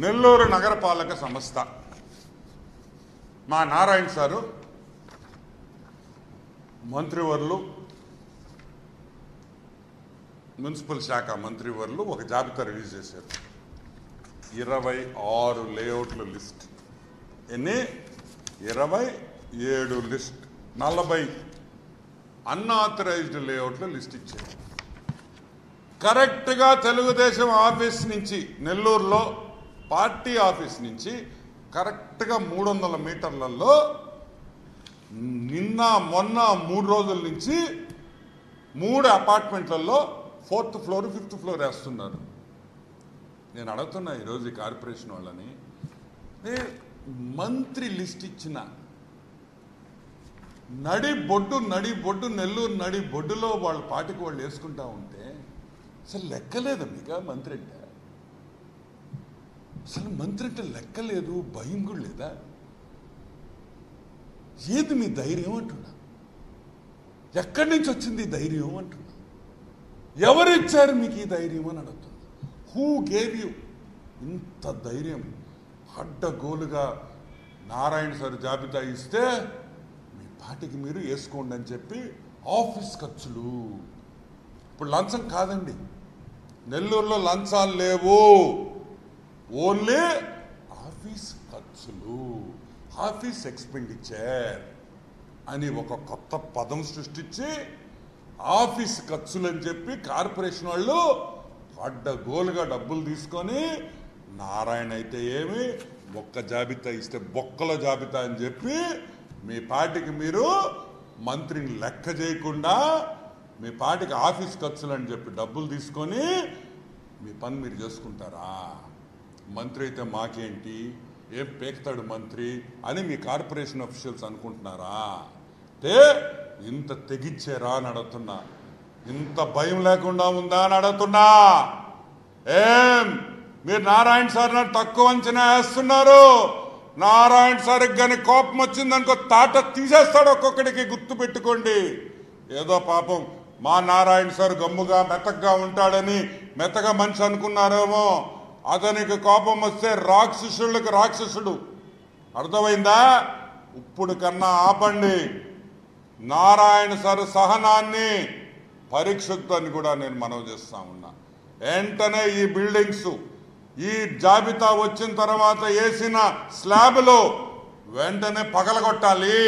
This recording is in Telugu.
నెల్లూరు నగరపాలక సంస్థ మా నారాయణ సారు మంత్రివర్లు మున్సిపల్ శాఖ మంత్రివర్లు ఒక జాబితా రిలీజ్ చేశారు. 26 లేఅవుట్ల లిస్ట్. ఎన్ని? 27 లిస్ట్. 40 అన్ఆథరైజ్డ్ లేఅవుట్ల లిస్ట్ ఇచ్చారు. కరెక్ట్గా తెలుగుదేశం ఆఫీస్ నుంచి నెల్లూరులో పార్టీ ఆఫీస్ నుంచి కరెక్ట్గా 300 మీటర్లలో నిన్న మొన్న 3 రోజుల నుంచి 3 అపార్ట్మెంట్లలో 4th ఫ్లోర్ 5th ఫ్లోర్ వేస్తున్నారు. నేను అడుగుతున్నా ఈరోజు ఈ కార్పొరేషన్ వాళ్ళని, మంత్రి లిస్ట్ ఇచ్చిన నడి బొడ్డు నెల్లూరు నడి బొడ్డులో వాళ్ళ పాటికి వాళ్ళు వేసుకుంటా ఉంటే అసలు లెక్కలేదు మీకు మంత్రి అంటే. అసలు మంత్రి అంటే లెక్కలేదు, భయం కూడా లేదా? ఏది మీ ధైర్యం అంటున్నా? ఎక్కడి నుంచి వచ్చింది ఈ ధైర్యం అంటున్నా? ఎవరు ఇచ్చారు మీకు ఈ ధైర్యం అని అడుగుతున్నా. హూ గేవ్ యూ ఇంత ధైర్యం? అడ్డగోలుగా నారాయణ సార్ జాబితా ఇస్తే మీ పాటికి మీరు వేసుకోండి అని చెప్పి ఆఫీస్ ఖర్చులు. ఇప్పుడు లంచం కాదండి, నెల్లూరులో లంచాలు లేవు, ఓన్లీ ఆఫీస్ ఖర్చులు, ఆఫీస్ ఎక్స్పెండిచర్ అని ఒక కొత్త పదం సృష్టించి ఆఫీస్ ఖర్చులు అని చెప్పి కార్పొరేషన్ వాళ్ళు అడ్డగోలుగా డబ్బులు తీసుకొని, నారాయణ అయితే ఏమి బొక్క జాబితా ఇస్తే బొక్కల జాబితా అని చెప్పి మీ పార్టీకి మీరు మంత్రిని లెక్క చేయకుండా మీ పార్టీకి ఆఫీస్ ఖర్చులు అని చెప్పి డబ్బులు తీసుకొని మీ పని మీరు చేసుకుంటారా? మంత్రి అయితే మాకేంటి, ఏం పేక్తాడు మంత్రి అని మీ కార్పొరేషన్ అఫీషియల్స్ అనుకుంటున్నారా? ఇంత తెగిచ్చారా అని అడుగుతున్నా. ఇంత భయం లేకుండా ఉందా అని అడుగుతున్నా. మీరు నారాయణ సార్ తక్కువ అంచనా వేస్తున్నారు. నారాయణ సార్కి కానీ కోపం వచ్చిందనుకో తాట తీసేస్తాడు ఒక్కొక్కడికి, గుర్తు పెట్టుకోండి. ఏదో పాపం మా నారాయణ సార్ గమ్ముగా మెత్తగా ఉంటాడని మెత్తగా మనిషి అనుకున్నారేమో. అతనికి కోపం వస్తే రాక్షసులకు రాక్షసుడు. అర్థమైందా? ఇప్పుడు కన్నా ఆపండి. నారాయణ సార్ సహనాన్ని పరీక్షిద్దని కూడా నేను మనవి చేస్తా ఉన్నా. వెంటనే ఈ బిల్డింగ్స్ ఈ జాబితా వచ్చిన తర్వాత వేసిన స్లాబ్లు వెంటనే పగలగొట్టాలి.